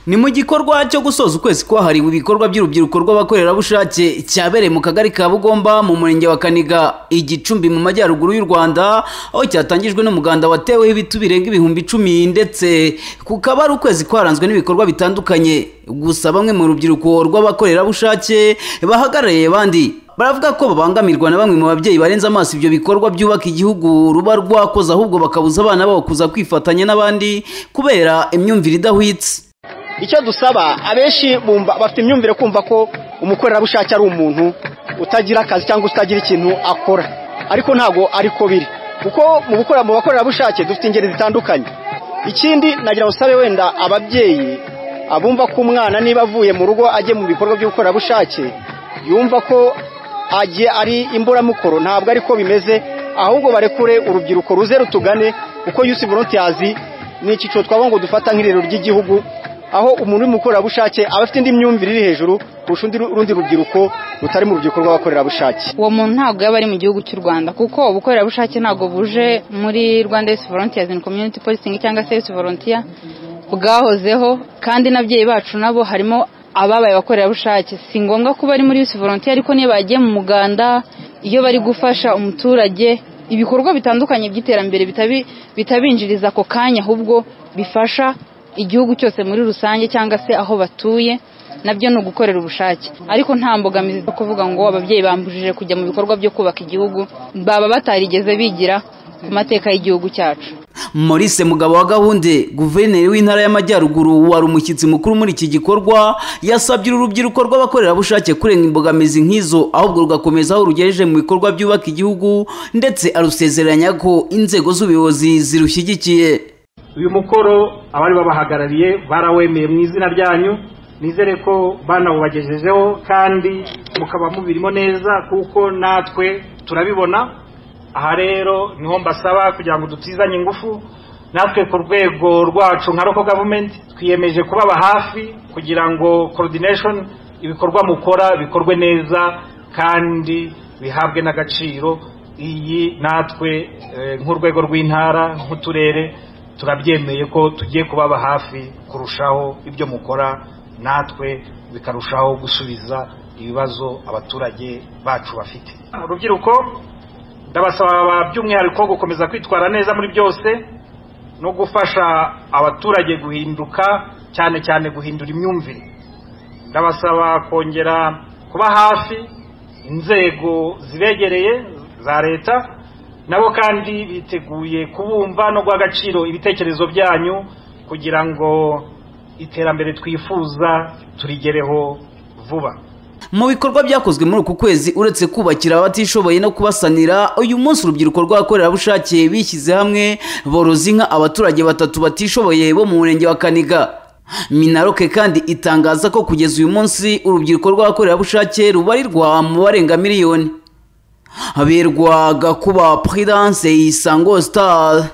Ni mu gikorwa cyo gusoza ukwezi kwahariwe ibikorwa by'urubyiruko rw'abakorerabushake cyabereye mu kagari ka Bugomba mu murenge wa Kaniga Igicumbi mu majyaruguru y'u Rwanda, aho cyatangijwe n'umuganda wateweho ibiti birenga 10,000 ndetse kukaba ari ukwezi kwaranzwe n'ibikorwa bitandukanye. Gusa bamwe mu rubyiruko rw'abakorerabushake bahagarariye abandi baravuga ko babangamirwa na bamwe mu babyeyi barenza amaso ibyo bikorwa byubaka igihugu ruba rwakoze, ahubwo bakabuza abana babo kuza kwifatanya n'abandi kubera imyumvire idahwitse. Icyo dusaba abenshi bumva bafite imyumvire kumva ko umukorerabushake ari umuntu utagira akazi cyangwa utagira ikintu akora, ariko ntago ariko biri, kuko mu bakorerabushake dufite ingeri zitandukanye. Ikindi nagira usabe wenda ababyeyi abumva ko umwana niba avuye mu rugo ajye mu bikorwa by'ubukorerabushake yumva ko agiye ari imburamukoro, ntabwo ariko bimeze, ahubwo barekure urubyiruko ruze rutugane, kuko Youth Volunteers ni icyiciro twabonye ngo dufata nk'irero ry'igihugu, aho umuntu w'umukorerabushake aba afite indi myumvire iri hejuru kurusha urundi rubyiruko rutari mu rubyiruko rw'abakorerabushake. Uwo muntu ntabwo yaba ari mu gihugu cy'u Rwanda, kuko ubukorerabushake ntabwo buje muri Rwanda Youth Volunteers and Community Policing cyangwa se Youth Volunteer bwahozeho, kandi n'ababyeyi bacu nabo harimo ababaye abakorerabushake. Si ngombwa ko bari muri Youth Volunteer, ariko niyo bagiye mu muganda, iyo bari gufasha umuturage ibikorwa bitandukanye by'iterambere bitabinjiriza ako kanya, ahubwo bifasha igihugu cyose muri rusange cyangwa se aho batuye, nabyo no gukorera ubushake. Ariko nta mbogamizi zo kuvuga ngo ababyeyi bambujije kujya mu bikorwa byo kubaka igihugu, baba batarigeze bigira ku mateka y'igihugu cyacu. Maurice Mugabo wa Gahunde, guverineri w'intara y'Amajyaruguru, wari umushyitsi mukuru muri iki gikorwa, yasabye urubyiruko rw'abakorerabushake kurenga imbogamizi nk'izo, ahubwo rugakomeza aho rugejeje mu bikorwa byubaka igihugu, ndetse arusezeranya ko inzego z'ubuyobozi zirushyigikiye. Uyu mukoro abari babahagarariye barawemeye mu izina ryanyu, nizere ko banawubagejejeho kandi mukaba mubirimo neza, kuko natwe turabibona. Aha rero niho mbasaba kugira ngo dutizanye ingufu, natwe ku rwego rwacu nka local government twiyemeje kubaba hafi kugira ngo coordination ibikorwa mukora bikorwe neza kandi bihabwe n'agaciro. Iyi natwe nk'urwego rw'intara nk'uturere turabyemeye ko tugiye kubaba hafi kurushaho, ibyo mukora natwe bikarushaho gusubiza ibibazo abaturage bacu bafite. Urubyiruko ndabasaba by'umwihariko gukomeza kwitwara neza muri byose no gufasha abaturage guhinduka, cyane cyane guhindura imyumvire. Ndabasaba kongera kuba hafi inzego zibegereye za leta, nabo kandi biteguye kubumva no guha agaciro ibitekerezo byanyu kugira ngo iterambere twifuza turigereho vuba. Mu bikorwa byakozwe muri uku kwezi, uretse kubakira abatishoboye no kubasanira, uyu munsi urubyiruko rw'abakorerabushake bishyize hamwe boroza inka abaturage 3 batishoboye bo mu murenge wa Kaniga. Minaroke kandi itangaza ko kugeza uyu munsi urubyiruko rw'abakorerabushake rubarirwa mu barenga miliyoni. Haberwa Gakuba Prudence, Isango Star.